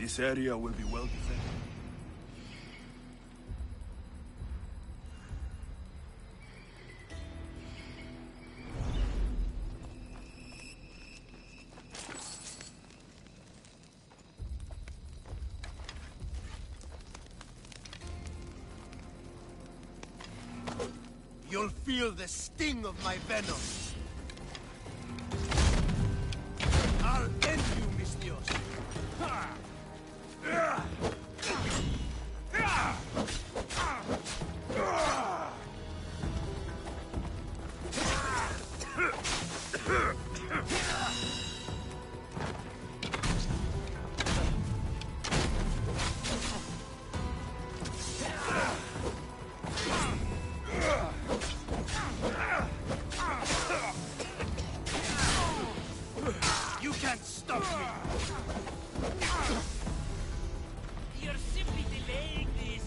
This area will be well defended. You'll feel the sting of my venom. I'll end you, mis Dios. You can't stop me. You're simply delaying this.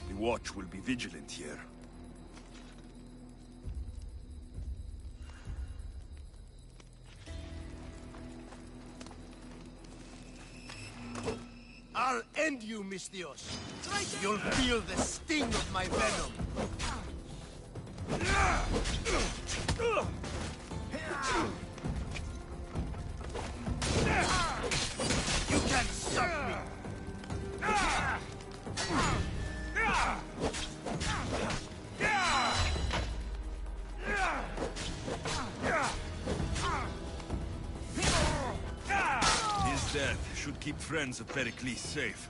The watch will be vigilant here. I'll end you, mis Dios. You'll feel the sting of my venom. You can't stop me. His death should keep friends of Pericles safe.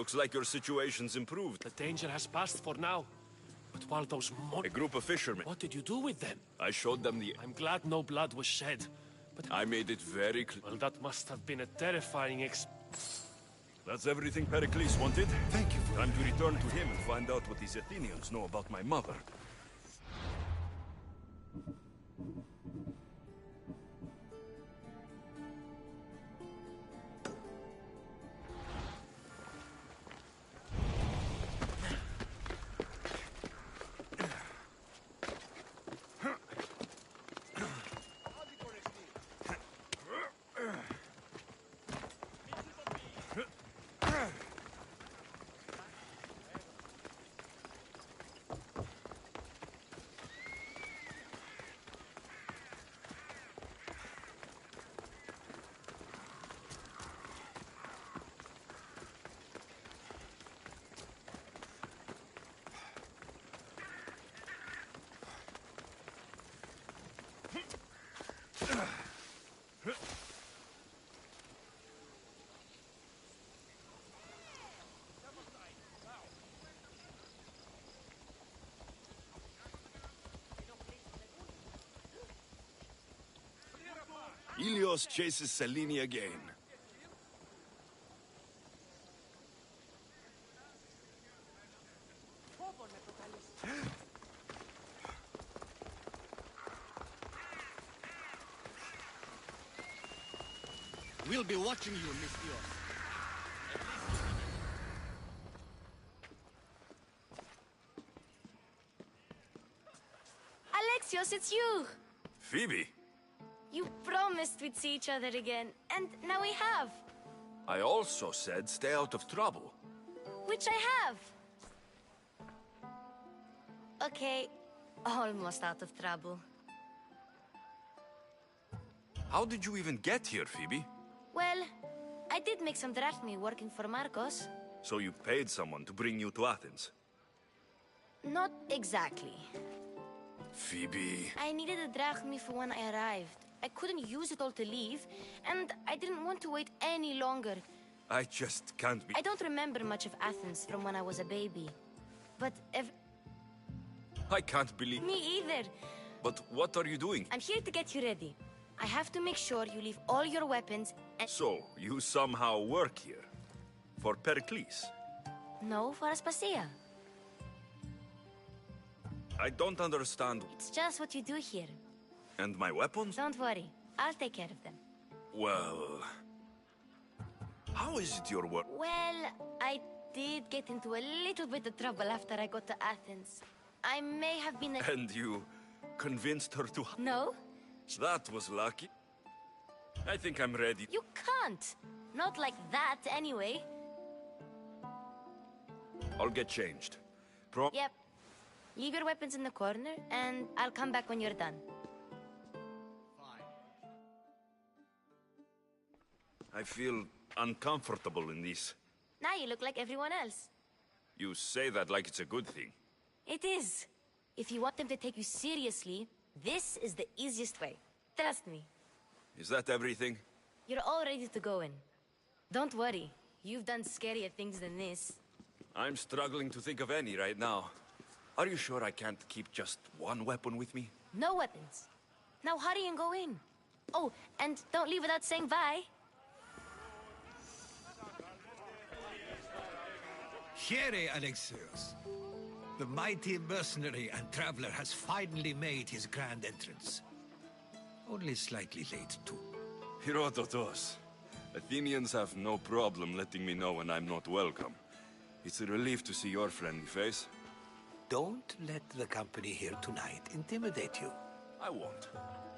Looks like your situation's improved. The danger has passed for now. But while those A group of fishermen. What did you do with them? I showed them the... I'm glad no blood was shed. But I made it very clear. well, that must have been a terrifying That's everything Pericles wanted. Thank you for... Time to return to him and find out what these Athenians know about my mother. Ilios chases Selene again. He'll be watching you, Miss Dios. Alexios, it's you! Phoebe, You promised we'd see each other again, and now we have. I also said stay out of trouble. Which I have. Okay, almost out of trouble. How did you even get here, Phoebe? Well, I did make some drachmi working for Marcos. So you paid someone to bring you to Athens? Not exactly. Phoebe... I needed a drachmi for when I arrived. I couldn't use it all to leave, and I didn't want to wait any longer. I just can't be... I don't remember much of Athens from when I was a baby. But I can't believe... me either. But what are you doing? I'm here to get you ready. I have to make sure you leave all your weapons and... So, you somehow work here? For Pericles? No, for Aspasia. I don't understand. It's just what you do here. And my weapons? Don't worry. I'll take care of them. Well... How is it your work? Well, I did get into a little bit of trouble after I got to Athens. I may have been a... And you convinced her to... No? That was lucky. I think I'm ready. You can't. Not like that, anyway. I'll get changed. Yep. Leave your weapons in the corner, and I'll come back when you're done. I feel uncomfortable in this. Now you look like everyone else. You say that like it's a good thing. It is. If you want them to take you seriously, this is the easiest way. Trust me. Is that everything? You're all ready to go in. Don't worry. You've done scarier things than this. I'm struggling to think of any right now. Are you sure I can't keep just one weapon with me? No weapons. Now hurry and go in. Oh, and don't leave without saying bye. Here, Alexios. The mighty mercenary and traveler has finally made his grand entrance. Only slightly late, too. Herodotus. Athenians have no problem letting me know when I'm not welcome. It's a relief to see your friendly face. Don't let the company here tonight intimidate you. I won't.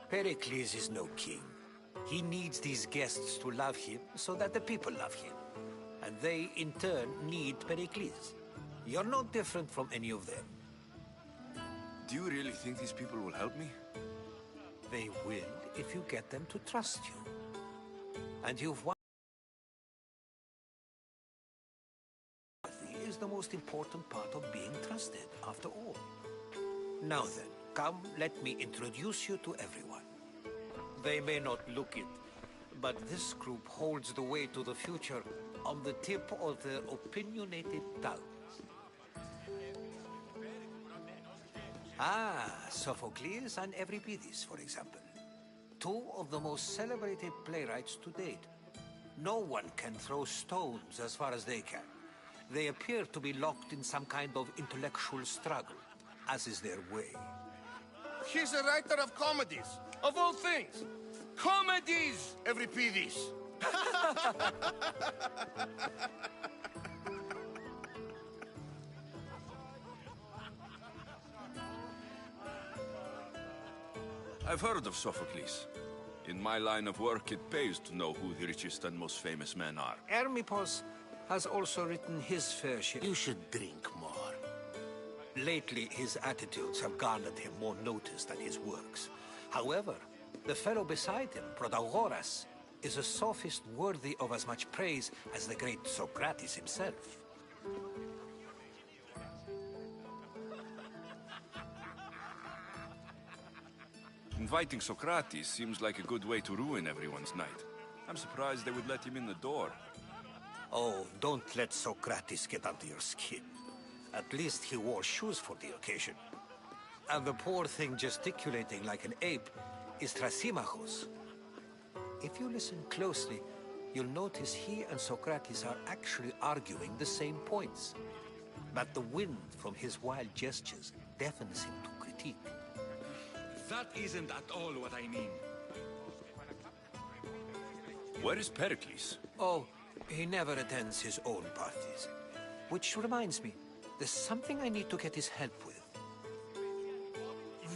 Pericles is no king. He needs these guests to love him so that the people love him. And they, in turn, need Pericles. You're no different from any of them. Do you really think these people will help me? They will if you get them to trust you. And you've won. Is the most important part of being trusted, after all. Now then, come, let me introduce you to everyone. They may not look it, but this group holds the way to the future on the tip of their opinionated tongues. Ah, Sophocles and Euripides, for example. Two of the most celebrated playwrights to date. No one can throw stones as far as they can. They appear to be locked in some kind of intellectual struggle, as is their way. He's a writer of comedies, of all things. Comedies, Euripides. I've heard of Sophocles. In my line of work, it pays to know who the richest and most famous men are. Hermippos has also written his fair share. You should drink more. Lately, his attitudes have garnered him more notice than his works. However, the fellow beside him, Protagoras, is a sophist worthy of as much praise as the great Socrates himself. Inviting Socrates seems like a good way to ruin everyone's night. I'm surprised they would let him in the door. Oh, don't let Socrates get under your skin. At least he wore shoes for the occasion. And the poor thing gesticulating like an ape is Thrasymachos. If you listen closely, you'll notice he and Socrates are actually arguing the same points. But the wind from his wild gestures deafens him to critique. That isn't at all what I mean. Where is Pericles? Oh, he never attends his own parties. Which reminds me, there's something I need to get his help with.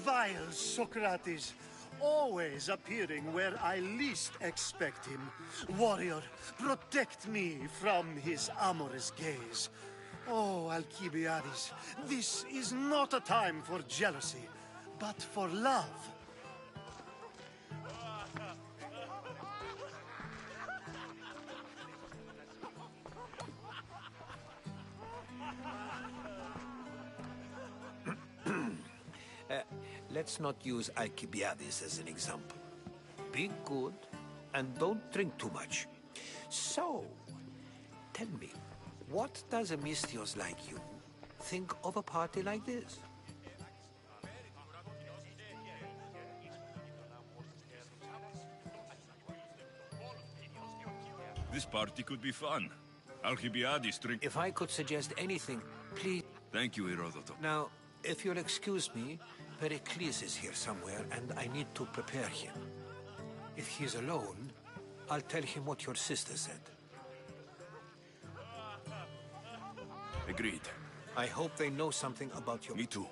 Vile Socrates, always appearing where I least expect him. Warrior, protect me from his amorous gaze. Oh, Alcibiades, this is not a time for jealousy, but for love. Let's not use Alcibiades as an example. Be good, and don't drink too much. So, tell me, what does a Misthios like you think of a party like this? This party could be fun. Alcibiades drink... If I could suggest anything, please... Thank you, Herodotus. Now, if you'll excuse me, Pericles is here somewhere, and I need to prepare him. If he's alone, I'll tell him what your sister said. Agreed. I hope they know something about your... Me too.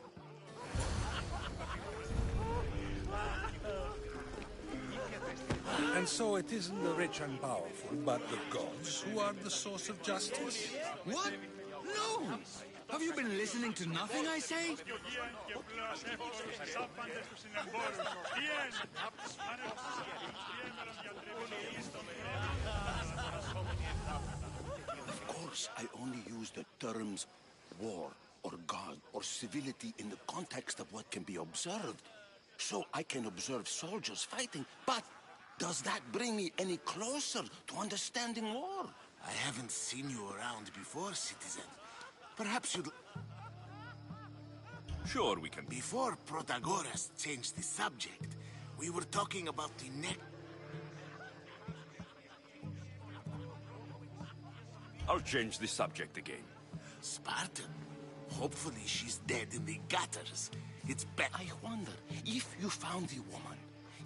And so it isn't the rich and powerful, but the gods who are the source of justice? What? No! Have you been listening to nothing I say? Of course, I only use the terms war or God or civility in the context of what can be observed. So I can observe soldiers fighting, but does that bring me any closer to understanding war? I haven't seen you around before, citizen. Perhaps you'd... Sure, we can... Before Protagoras changed the subject, we were talking about the neck... I'll change the subject again. Sparta? Hopefully she's dead in the gutters. It's better. I wonder if you found the woman,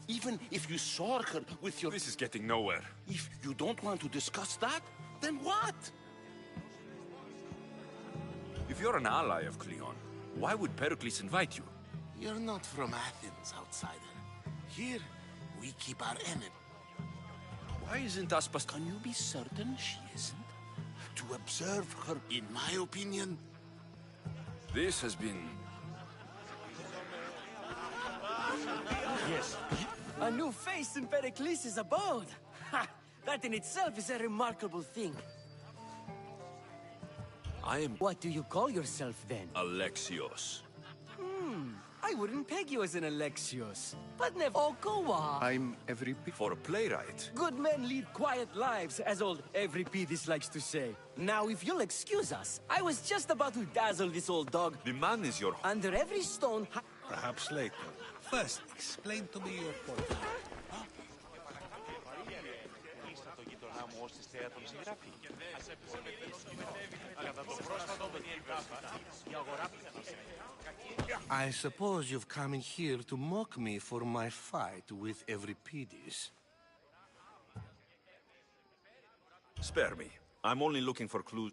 even if you saw her with your... This is getting nowhere. If you don't want to discuss that, then what? If you're an ally of Cleon, why would Pericles invite you? You're not from Athens, outsider. Here, we keep our enemy. Why isn't Aspas... Can you be certain she isn't? To observe her... In my opinion... This has been... Yes. A new face in Pericles' abode. Ha! That in itself is a remarkable thing. I am... What do you call yourself, then? Alexios. I wouldn't peg you as an Alexios. But never... Oh, go on. I'm every... For a playwright. Good men lead quiet lives, as old Euripides likes to say. Now, if you'll excuse us, I was just about to dazzle this old dog. The man is your... Under every stone... Perhaps later. First, explain to me your point. I suppose you've come in here to mock me for my fight with Euripides. Spare me. I'm only looking for clues.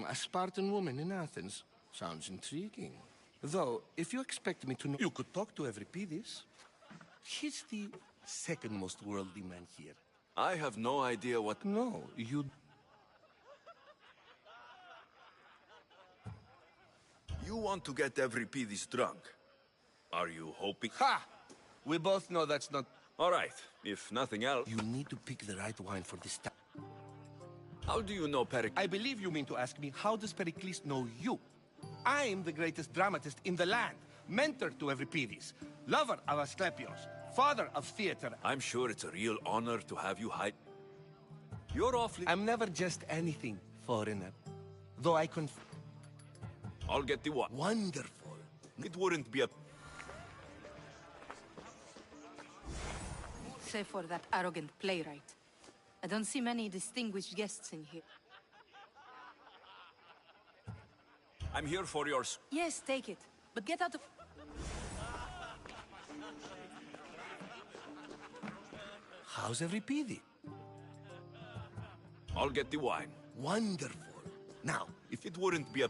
A Spartan woman in Athens. Sounds intriguing. Though, if you expect me to know... You could talk to Euripides. He's the second most worldly man here. I have no idea what... No, you... You want to get Euripides drunk. Are you hoping... Ha! We both know that's not... All right, if nothing else... You need to pick the right wine for this time. How do you know Pericles? I believe you mean to ask me, how does Pericles know you? I'm the greatest dramatist in the land, mentor to Euripides, lover of Asclepios, father of theater. I'm sure it's a real honor to have you hide... You're awfully... I'm never just anything, foreigner. Though I can... I'll get the what? Wonderful. It wouldn't be a... Save for that arrogant playwright. I don't see many distinguished guests in here. I'm here for yours. Yes, take it. But get out of... How's Euripides? I'll get the wine. Wonderful. Now, If it wouldn't be a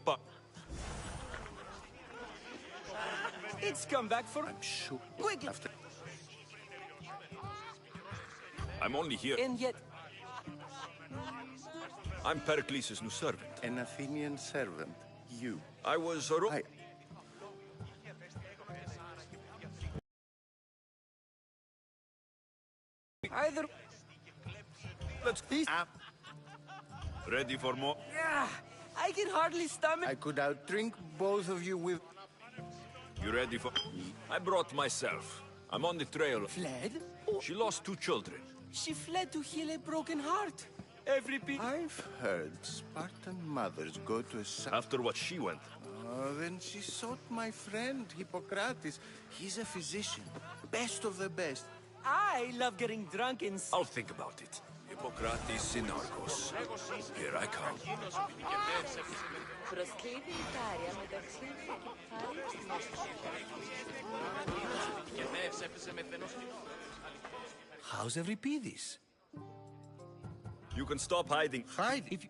It's come back for... I'm sure... Quick! After... I'm only here. And yet... I'm Pericles' new servant. An Athenian servant. You. I was Either... Let's... Ready for more? Yeah, I can hardly stomach... I could outdrink both of you with... You ready for... I brought myself. I'm on the trail. Fled? She lost 2 children. She fled to heal a broken heart. Every I've heard Spartan mothers go to a... After what she went. Oh, then she sought my friend, Hippocrates. He's a physician. Best of the best. I love getting drunk and... I'll think about it. Hippocrates Synarchos. Here I come. How's Euripides? You can stop hiding. Hide if you...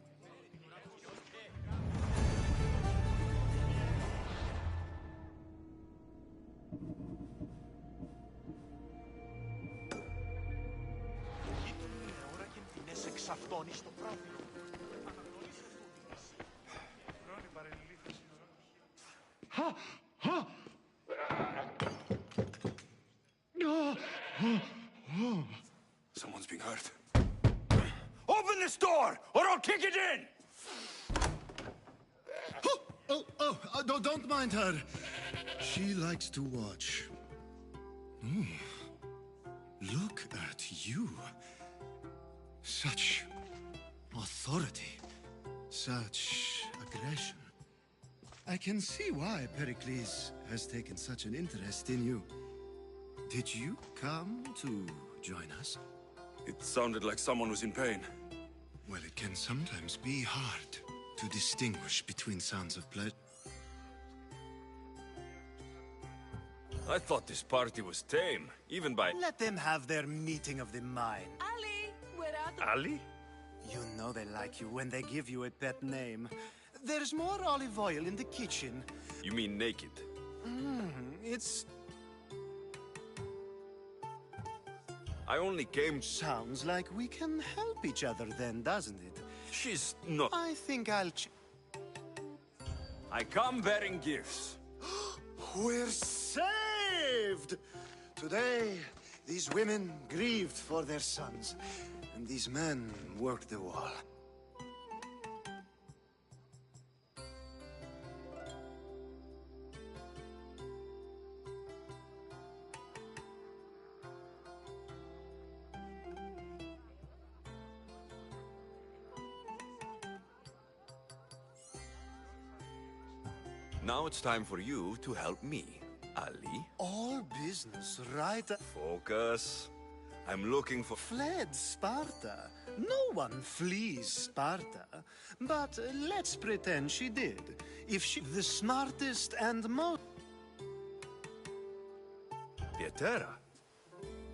Someone's being hurt. Open this door, or I'll kick it in! Don't mind her. She likes to watch. Look at you. Such authority. Such aggression. I can see why Pericles has taken such an interest in you. Did you come to join us? It sounded like someone was in pain. Well, it can sometimes be hard to distinguish between sounds of pleasure. I thought this party was tame, even by... Let them have their meeting of the mind. Ali, we're out of... Ali? You know they like you when they give you a pet name. There's more olive oil in the kitchen. You mean naked? It's... I only came... Sounds like we can help each other then, doesn't it? She's not... I think I'll... I come bearing gifts. We're saved! Today, these women grieved for their sons, and these men worked the wall. Now it's time for you to help me, Ali. All business, right? Focus. I'm looking for... Fled Sparta. No one flees Sparta. But let's pretend she did. If she... The smartest and most... Pietera.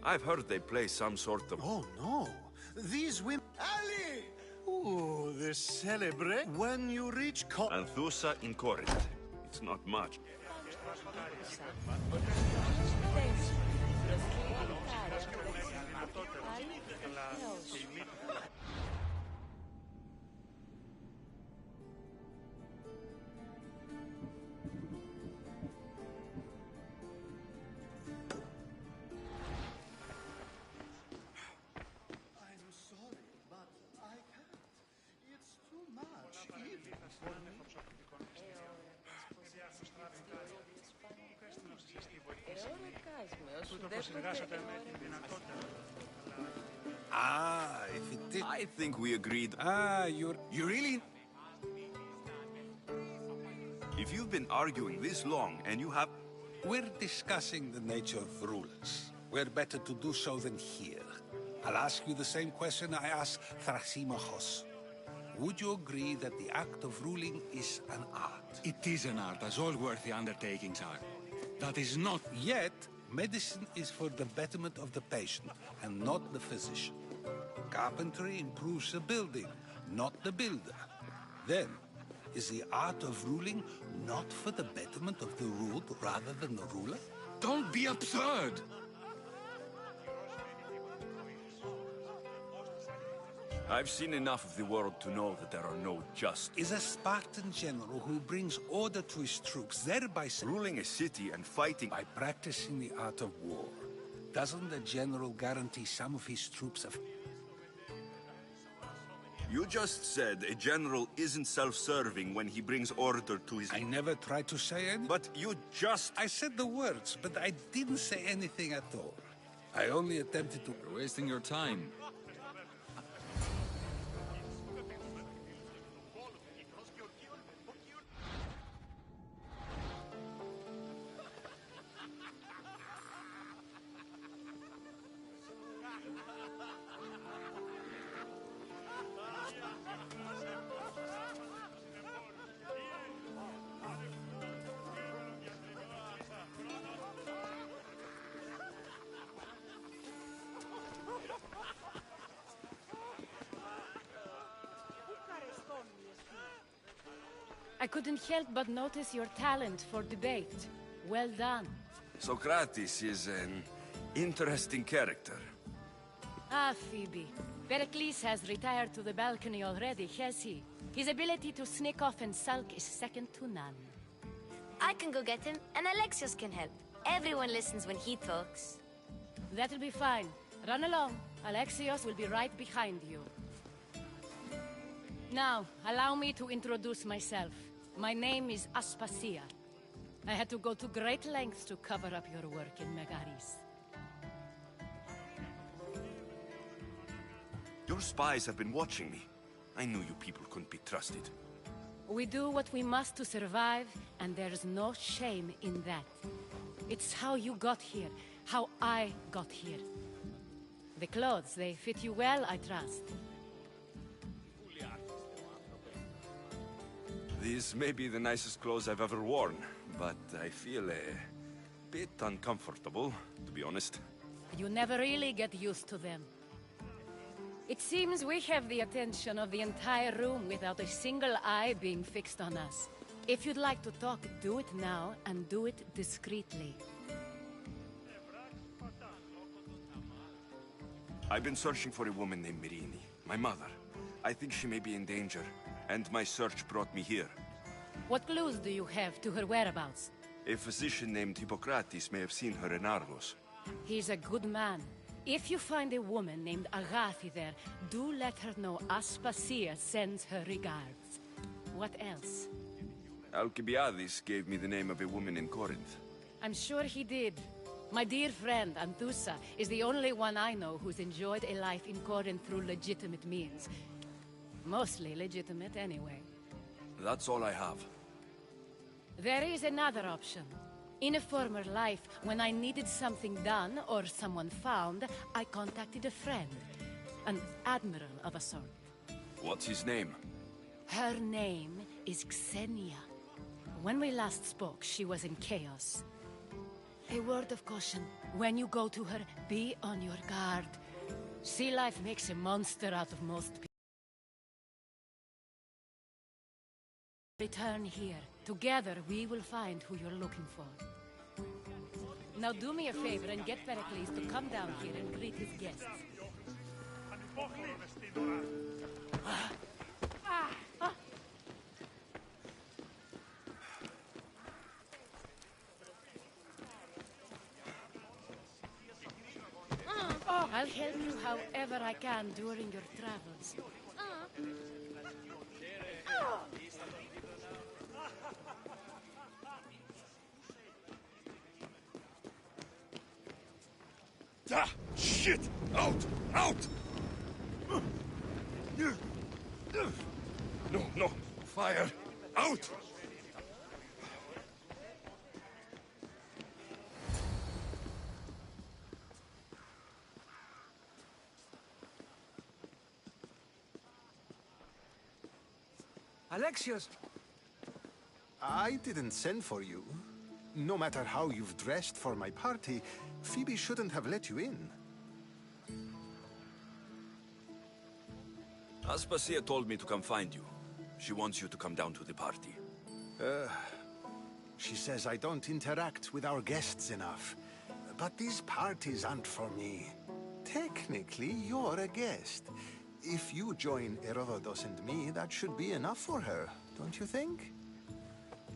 I've heard they play some sort of... Oh, no. These women... Ali! Ooh, the celebrate when you reach... Anthusa in Corinth. It's not much. Ah, if it did... I think we agreed. You really... If you've been arguing this long and you have... We're discussing the nature of rulers. We're better to do so than here. I'll ask you the same question I asked Thrasymachos. Would you agree that the act of ruling is an art? It is an art, as all worthy undertakings are. That is not... Yet, medicine is for the betterment of the patient, and not the physician. Carpentry improves a building, not the builder. Then, is the art of ruling not for the betterment of the ruled rather than the ruler? Don't be absurd! I've seen enough of the world to know that there are no just. Is a Spartan general who brings order to his troops, thereby ruling a city and fighting by practicing the art of war. Doesn't the general guarantee some of his troops of... You just said a general isn't self-serving when he brings order to his... I never tried to say it. But you just... I said the words, but I didn't say anything at all. I only attempted to... You're wasting your time. I couldn't help but notice your talent for debate. Well done. Socrates is an interesting character. Ah, Phoebe. Pericles has retired to the balcony already, has he? His ability to sneak off and sulk is second to none. I can go get him, and Alexios can help. Everyone listens when he talks. That'll be fine. Run along. Alexios will be right behind you. Now, allow me to introduce myself. My name is Aspasia. I had to go to great lengths to cover up your work in Megaris. Your spies have been watching me. I knew you people couldn't be trusted. We do what we must to survive, and there's no shame in that. It's how you got here, how I got here. The clothes, they fit you well, I trust. These may be the nicest clothes I've ever worn, but I feel a bit uncomfortable, to be honest. You never really get used to them. It seems we have the attention of the entire room without a single eye being fixed on us. If you'd like to talk, do it now, and do it discreetly. I've been searching for a woman named Mirini, my mother. I think she may be in danger, and my search brought me here. What clues do you have to her whereabouts? A physician named Hippocrates may have seen her in Argos. He's a good man. If you find a woman named Agathi there, do let her know Aspasia sends her regards. What else? Alcibiades gave me the name of a woman in Corinth. I'm sure he did. My dear friend, Anthusa, is the only one I know who's enjoyed a life in Corinth through legitimate means. Mostly legitimate, anyway. That's all I have. There is another option. In a former life, when I needed something done or someone found, I contacted a friend. An admiral of a sort. What's his name? Her name is Xenia. When we last spoke, she was in chaos. A word of caution. When you go to her, be on your guard. Sea life makes a monster out of most people. Return here. Together, we will find who you're looking for. Now do me a favor and get Pericles to come down here and greet his guests. I'll help you however I can during your travels. Ah, shit! Out! Out! No, no! Fire! Out! Alexios! I didn't send for you. No matter how you've dressed for my party, Phoebe shouldn't have let you in. Aspasia told me to come find you. She wants you to come down to the party. She says I don't interact with our guests enough. But these parties aren't for me. Technically, you're a guest. If you join Herodotus and me, that should be enough for her, don't you think?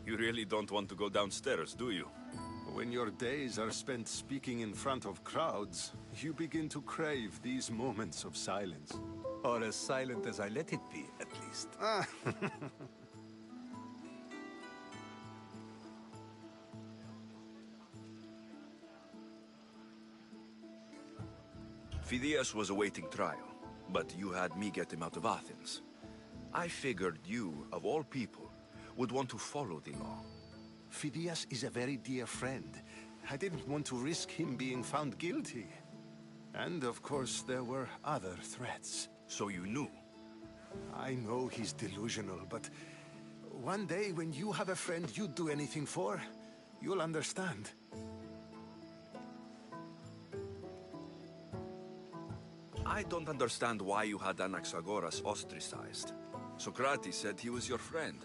You really don't want to go downstairs, do you? When your days are spent speaking in front of crowds, you begin to crave these moments of silence. Or as silent as I let it be, at least. Phidias was awaiting trial, but you had me get him out of Athens. I figured you, of all people, would want to follow the law. Phidias is a very dear friend. I didn't want to risk him being found guilty. And of course, there were other threats. So you knew? I know he's delusional, but one day when you have a friend you'd do anything for, you'll understand. I don't understand why you had Anaxagoras ostracized. Socrates said he was your friend.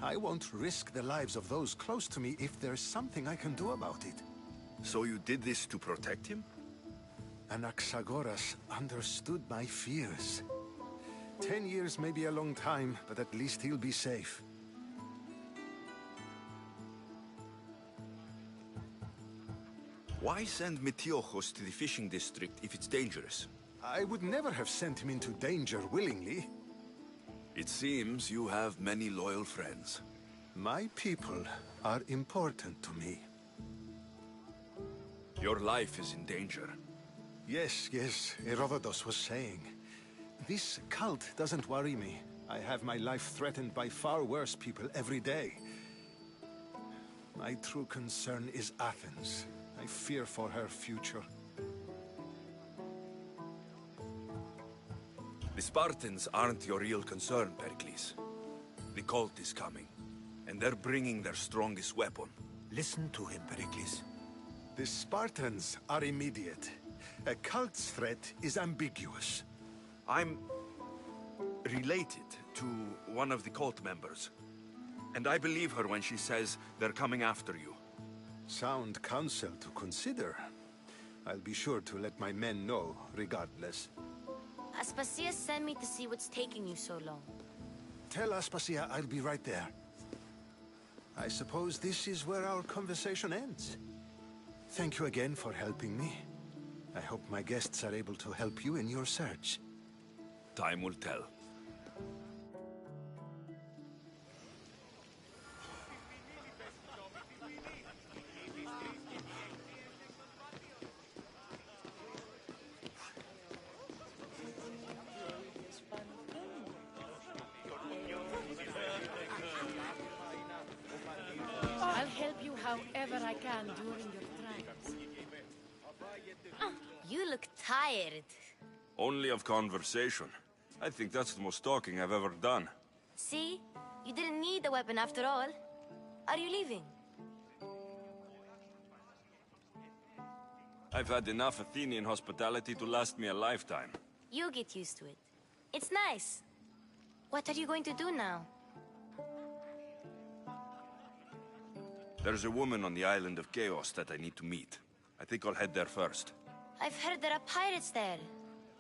I won't risk the lives of those close to me if there's something I can do about it. So you did this to protect him? Anaxagoras understood my fears. 10 years may be a long time, but at least he'll be safe. Why send Metiochos to the fishing district if it's dangerous? I would never have sent him into danger willingly. It seems you have many loyal friends. My people are important to me. Your life is in danger. Yes, Herodotus was saying. This cult doesn't worry me. I have my life threatened by far worse people every day. My true concern is Athens. I fear for her future. The Spartans aren't your real concern, Pericles. The cult is coming, and they're bringing their strongest weapon. Listen to him, Pericles. The Spartans are immediate. A cult's threat is ambiguous. I'm related to one of the cult members, and I believe her when she says they're coming after you. Sound counsel to consider. I'll be sure to let my men know, regardless. Aspasia sent me to see what's taking you so long. Tell Aspasia I'll be right there. I suppose this is where our conversation ends. Thank you again for helping me. I hope my guests are able to help you in your search. Time will tell. I'll help you however I can during your trials. You look tired. Only of conversation. I think that's the most talking I've ever done. See? You didn't need the weapon after all. Are you leaving? I've had enough Athenian hospitality to last me a lifetime. You get used to it. It's nice. What are you going to do now? There's a woman on the island of Chaos that I need to meet. I think I'll head there first. I've heard there are pirates there.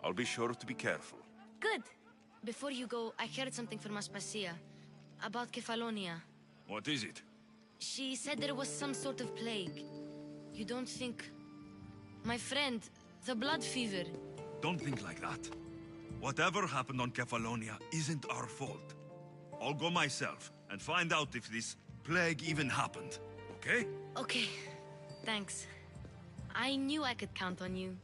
I'll be sure to be careful. Good. Before you go, I heard something from Aspasia. About Kefalonia. What is it? She said there was some sort of plague. You don't think... My friend, the blood fever. Don't think like that. Whatever happened on Kefalonia isn't our fault. I'll go myself and find out if this plague even happened, okay? Okay. Thanks. I knew I could count on you.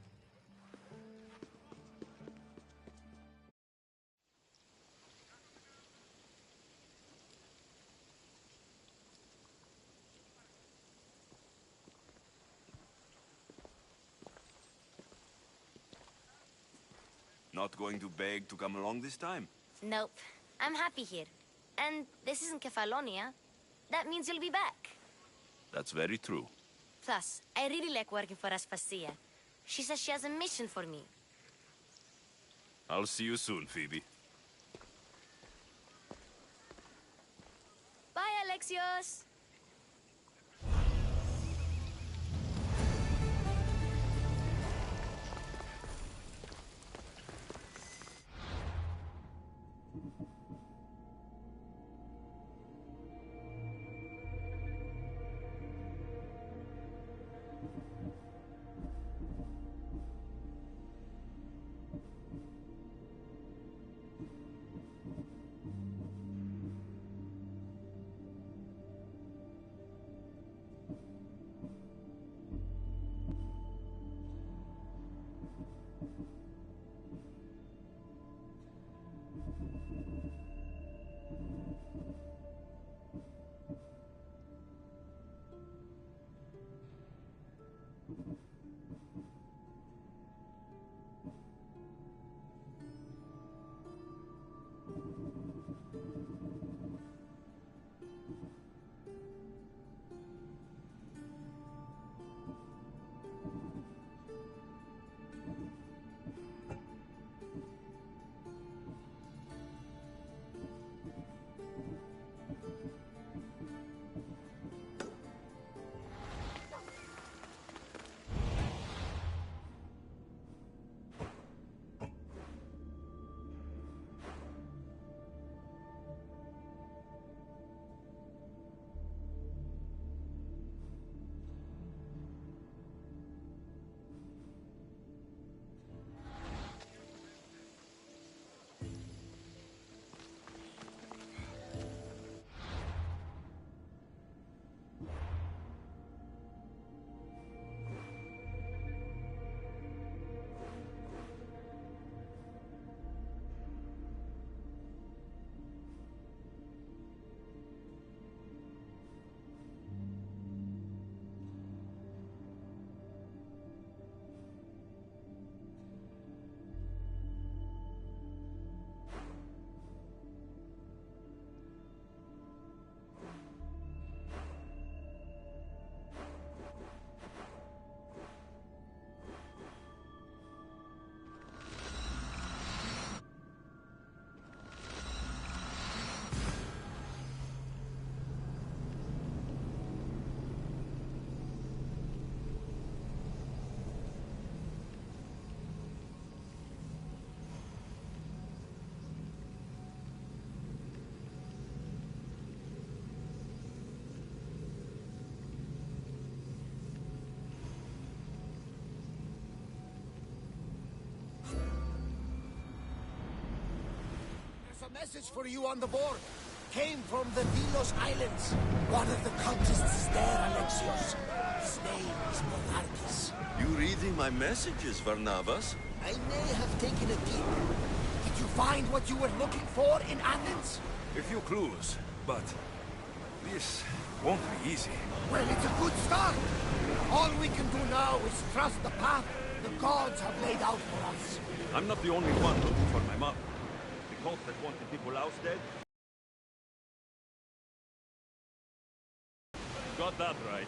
Not going to beg to come along this time? Nope. I'm happy here. And this isn't Kefalonia. That means you'll be back. That's very true. Plus, I really like working for Aspasia. She says she has a mission for me. I'll see you soon, Phoebe. Alexios! Message for you on the board. Came from the Vilos Islands. One of the cultists is there, Alexios. His name is Monarchis. You reading my messages, Varnavas? I may have taken a peek. Did you find what you were looking for in Athens? A few clues, but this won't be easy. Well, it's a good start. All we can do now is trust the path the gods have laid out for us. I'm not the only one looking for my mother. The cult that wanted people ousted? Got that right.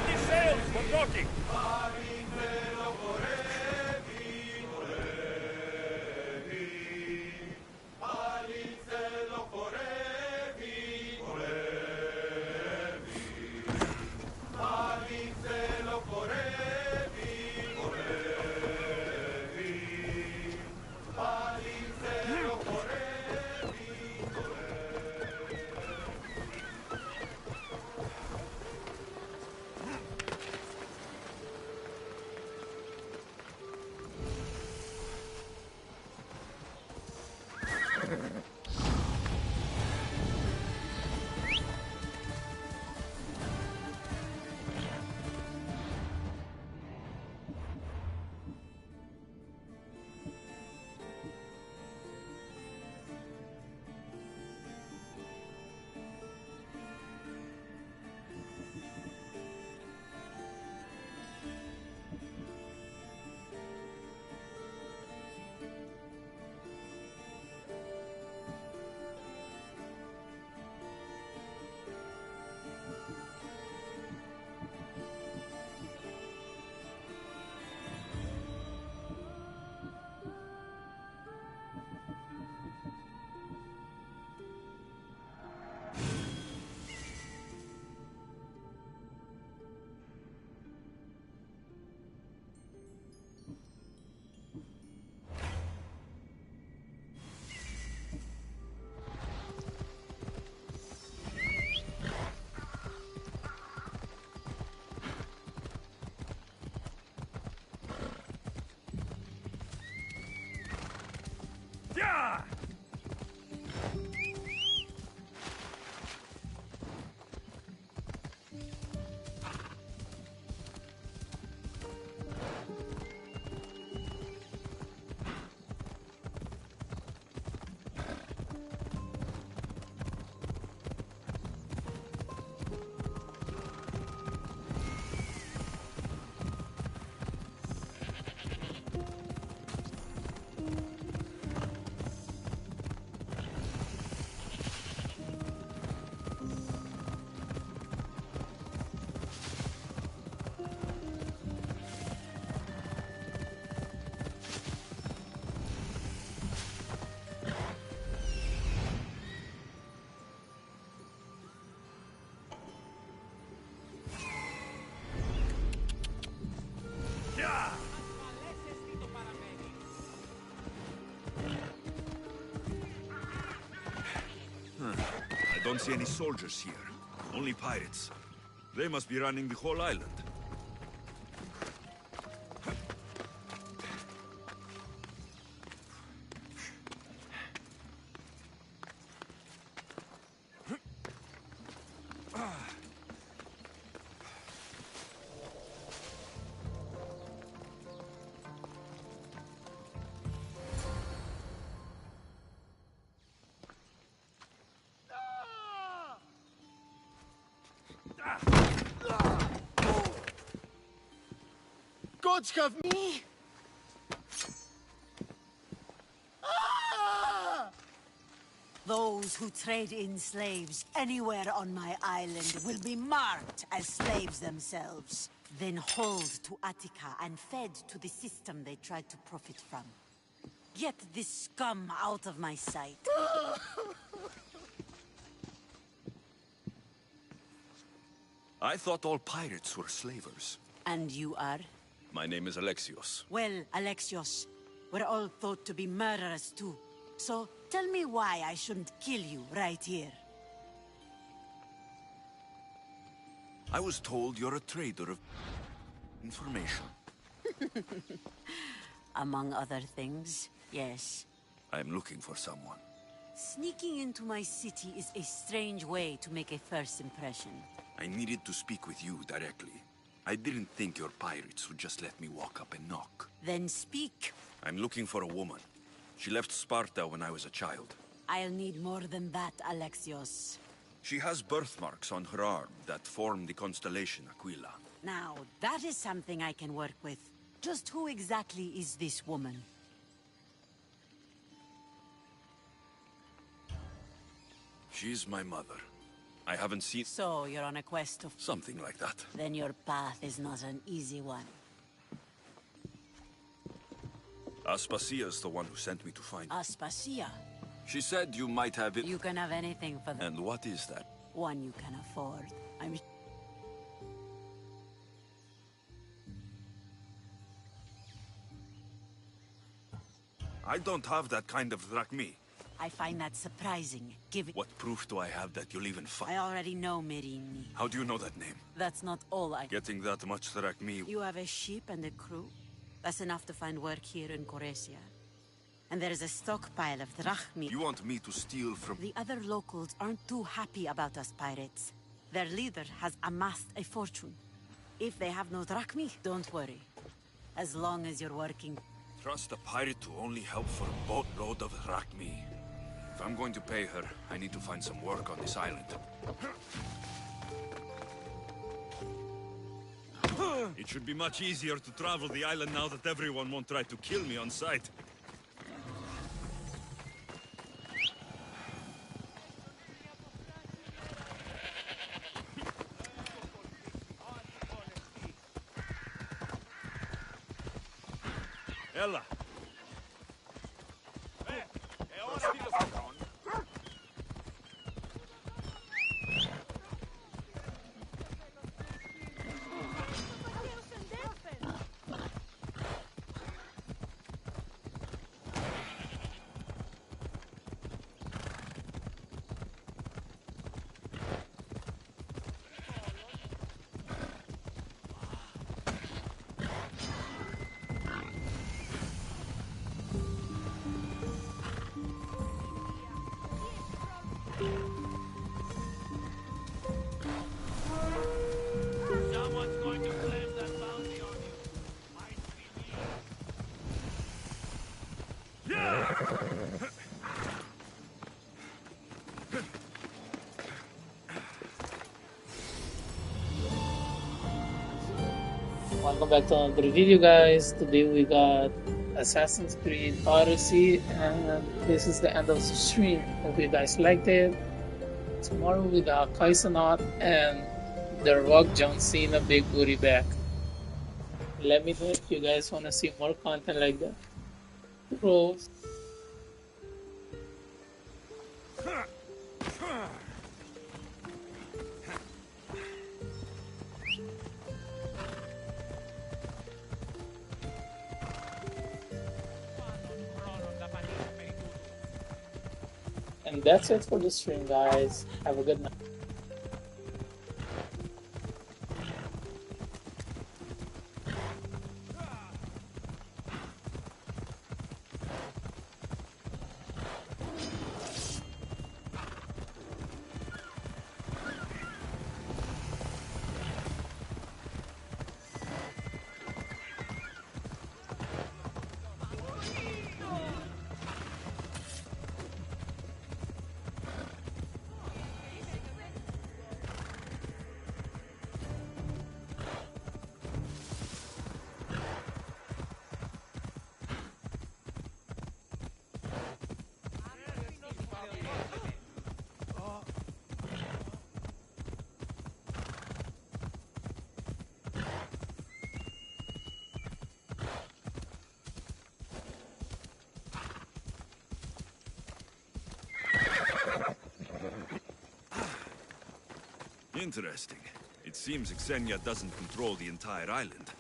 Set the sails! We're docking! Yeah! I don't see any soldiers here. Only pirates. They must be running the whole island. Gods have me! Those who trade in slaves anywhere on my island will be marked as slaves themselves, then hauled to Attica and fed to the system they tried to profit from. Get this scum out of my sight. I thought all pirates were slavers. And you are? My name is Alexios. Well, Alexios, we're all thought to be murderers too. So tell me why I shouldn't kill you right here. I was told you're a trader of information. Among other things, yes. I'm looking for someone. Sneaking into my city is a strange way to make a first impression. I needed to speak with you directly. I didn't think your pirates would just let me walk up and knock. Then speak. I'm looking for a woman. She left Sparta when I was a child. I'll need more than that, Alexios. She has birthmarks on her arm that form the constellation Aquila. Now, that is something I can work with. Just who exactly is this woman? She's my mother. I haven't seen... So, you're on a quest to... Something like that. Then your path is not an easy one. Aspasia's the one who sent me to find you. Aspasia. She said you might have it. You can have anything for them. And what is that? One you can afford. I'm... I don't have that kind of drachmi. I find that surprising. Give it... What proof do I have that you'll even find? I already know Merini. How do you know that name? That's not all I... Getting that much drachmi... You have a ship and a crew? That's enough to find work here in Koresia. And there's a stockpile of drachmi. You want me to steal from... The other locals aren't too happy about us pirates. Their leader has amassed a fortune. If they have no drachmi, don't worry. As long as you're working... Trust a pirate to only help for a boatload of drachmi. If I'm going to pay her, I need to find some work on this island. It should be much easier to travel the island now that everyone won't try to kill me on sight. Ella! Welcome back to another video, guys. Today we got Assassin's Creed Odyssey, and this is the end of the stream. Hope you guys liked it. Tomorrow we got Kaisanot and The Rock John Cena Big Booty back. Let me know if you guys want to see more content like that. Bros. And that's it for the stream, guys. Have a good night. Interesting. It seems Xenia doesn't control the entire island.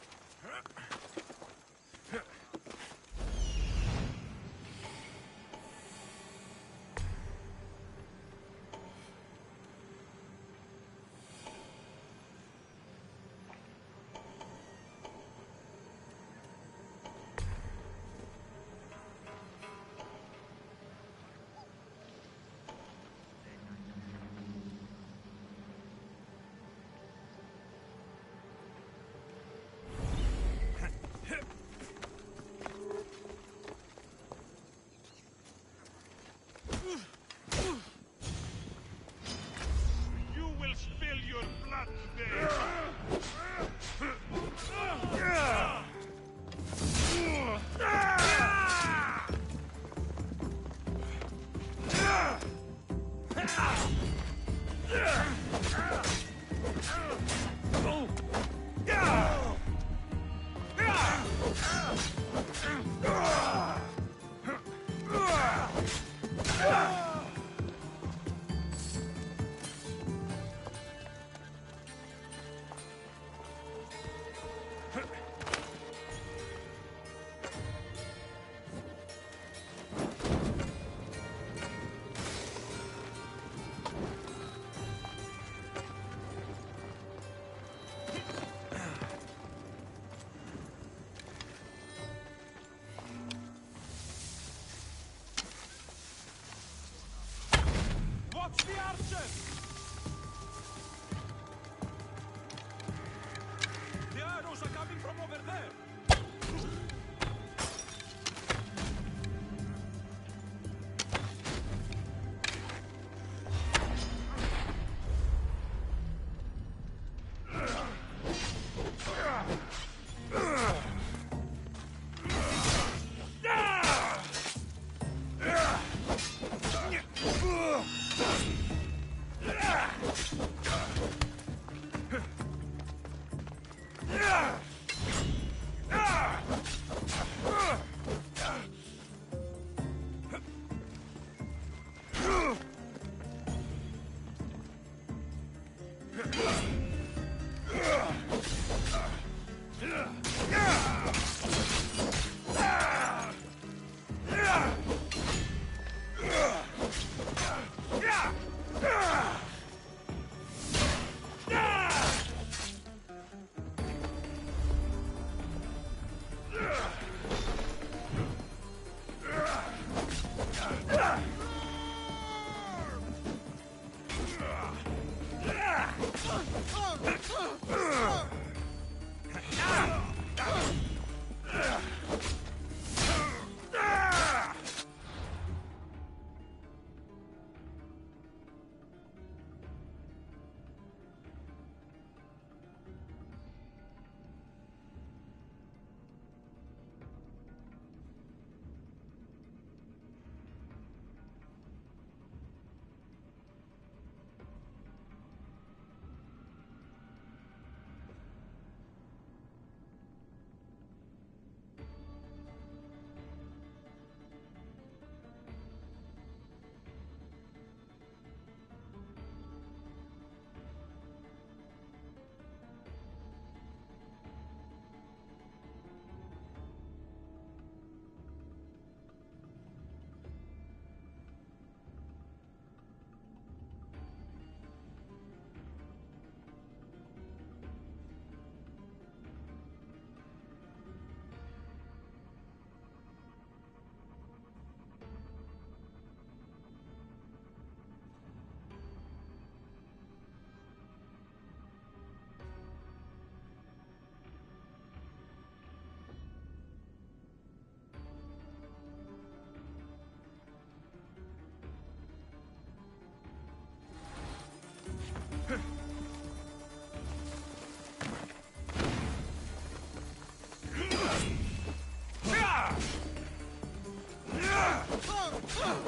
Come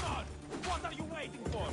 on! What are you waiting for?